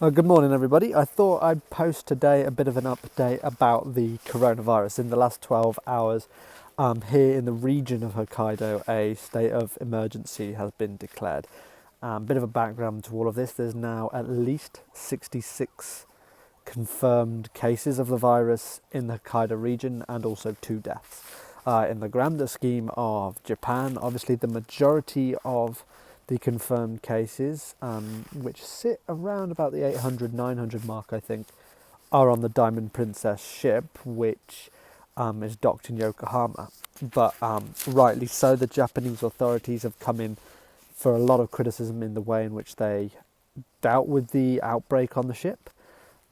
Good morning, everybody. I thought I'd post today a bit of an update about the coronavirus. In the last 12 hours, here in the region of Hokkaido, a state of emergency has been declared. Bit of a background to all of this. There's now at least 66 confirmed cases of the virus in the Hokkaido region and also 2 deaths. In the grander scheme of Japan, obviously the majority of the confirmed cases, which sit around about the 800, 900 mark, I think, are on the Diamond Princess ship, which is docked in Yokohama. But rightly so, the Japanese authorities have come in for a lot of criticism in the way in which they dealt with the outbreak on the ship.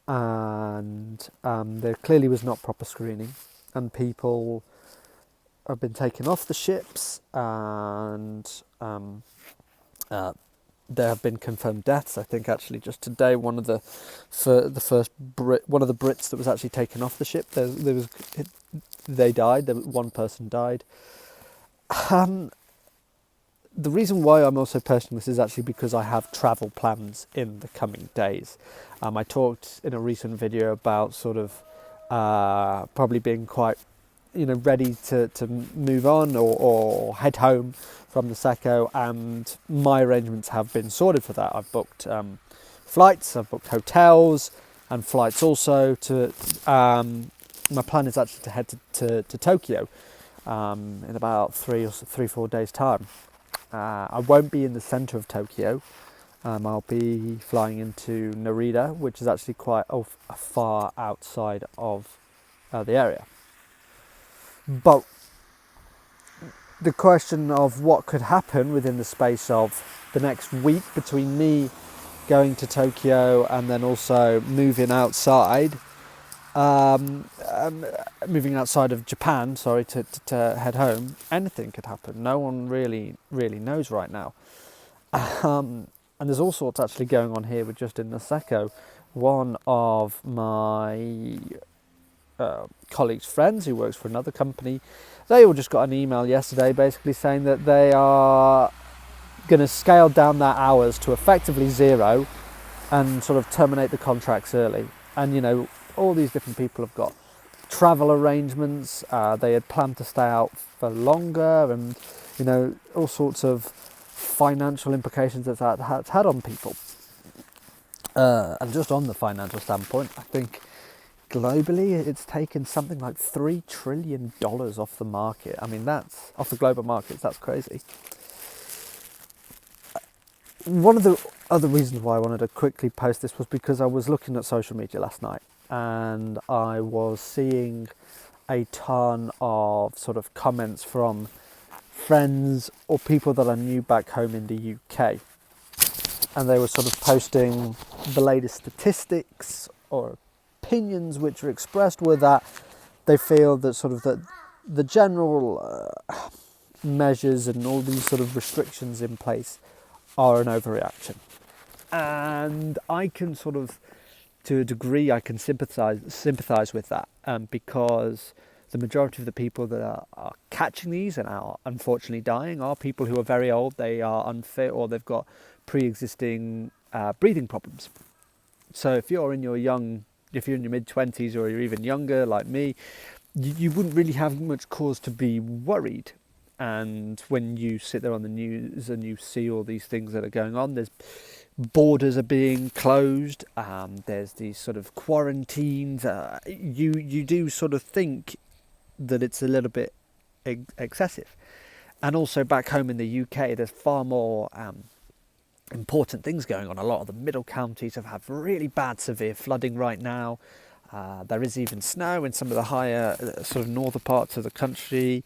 And there clearly was not proper screening, and people have been taken off the ships, and there have been confirmed deaths. I think actually just today, one of the Brits that was actually taken off the ship, they died. One person died. The reason why I'm also posting this is actually because I have travel plans in the coming days. I talked in a recent video about sort of probably being quite ready to move on or head home from Niseko, and my arrangements have been sorted for that. I've booked flights, I've booked hotels and flights also to my plan is actually to head to Tokyo in about 3-4 days time. I won't be in the centre of Tokyo. I'll be flying into Narita, which is actually quite far outside of the area. But the question of what could happen within the space of the next week between me going to Tokyo and then also moving outside of Japan, to head home, anything could happen. No one really knows right now. And there's all sorts actually going on here with just in Niseko. One of my colleagues' friends who works for another company, they all just got an email yesterday basically saying that they are going to scale down their hours to effectively zero and sort of terminate the contracts early. And all these different people have got travel arrangements, they had planned to stay out for longer, and all sorts of financial implications that that's had on people. And just on the financial standpoint, I think globally, it's taken something like $3 trillion off the market. I mean, that's off the global markets. That's crazy. One of the other reasons why I wanted to quickly post this was because I was looking at social media last night and I was seeing a ton of sort of comments from friends or people that I knew back home in the UK. And they were sort of posting the latest statistics or opinions which are expressed were that they feel that sort of that the general measures and all these sort of restrictions in place are an overreaction. And I can sort of, to a degree, I can sympathise with that, because the majority of the people that are catching these and are unfortunately dying are people who are very old, they are unfit, or they've got pre-existing breathing problems. So if you're in your mid-20s or you're even younger like me, you wouldn't really have much cause to be worried. And when you sit there on the news and you see all these things that are going on, there's borders are being closed, there's these sort of quarantines, you do sort of think that it's a little bit excessive. And also back home in the UK, there's far more important things going on. A lot of the middle counties have had really bad, severe flooding right now. There is even snow in some of the higher sort of northern parts of the country.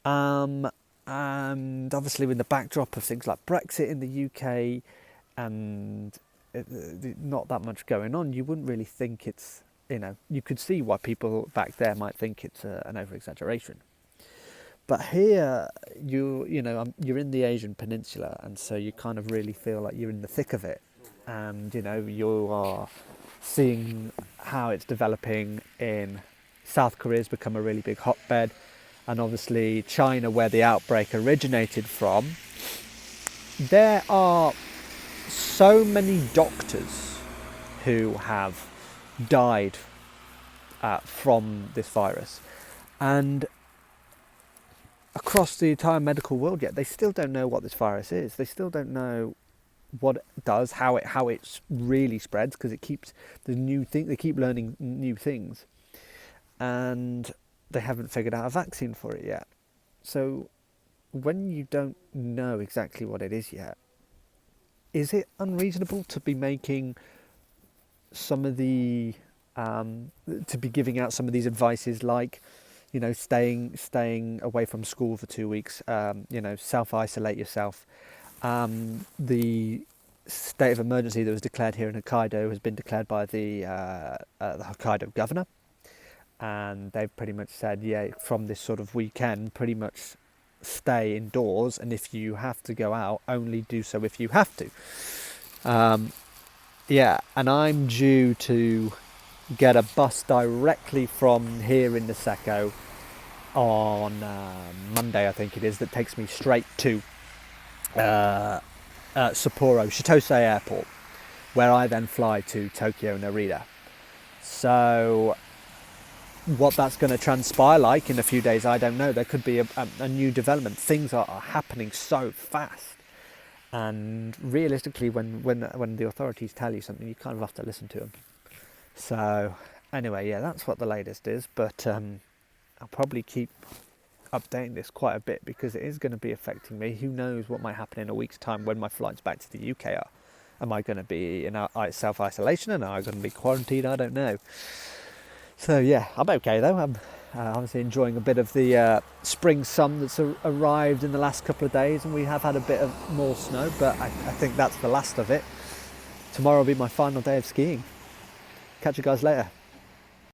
And obviously with the backdrop of things like Brexit in the UK and not that much going on, you wouldn't really think it's, you could see why people back there might think it's an over-exaggeration. But here, you're in the Asian Peninsula, and so you kind of really feel like you're in the thick of it. And, you are seeing how it's developing in South Korea's become a really big hotbed. And obviously China, where the outbreak originated from, there are so many doctors who have died from this virus. And across the entire medical world yet, they still don't know what this virus is. They still don't know what it does, how it really spreads, because it keeps the new thing. They keep learning new things, and they haven't figured out a vaccine for it yet. So when you don't know exactly what it is yet, is it unreasonable to be making some of the to be giving out some of these advices, like, you know, staying away from school for 2 weeks, you know, self-isolate yourself. The state of emergency that was declared here in Hokkaido has been declared by the Hokkaido governor, and they've pretty much said, yeah, from this sort of weekend, pretty much stay indoors, and if you have to go out, only do so if you have to. Yeah, and I'm due to get a bus directly from here in Niseko on Monday, I think it is, that takes me straight to Sapporo Chitose Airport, where I then fly to Tokyo Narita. So what that's going to transpire like in a few days, I don't know. There could be a new development. Things are happening so fast, and realistically, when the authorities tell you something, you kind of have to listen to them. So anyway, yeah, that's what the latest is. But I'll probably keep updating this quite a bit, because it is going to be affecting me. Who knows what might happen in a week's time when my flights back to the UK are. Am I going to be in self-isolation, and am I going to be quarantined? I don't know. So yeah, I'm okay though. I'm obviously enjoying a bit of the spring sun that's arrived in the last couple of days, and we have had a bit of more snow, but I think that's the last of it. Tomorrow will be my final day of skiing. Catch you guys later.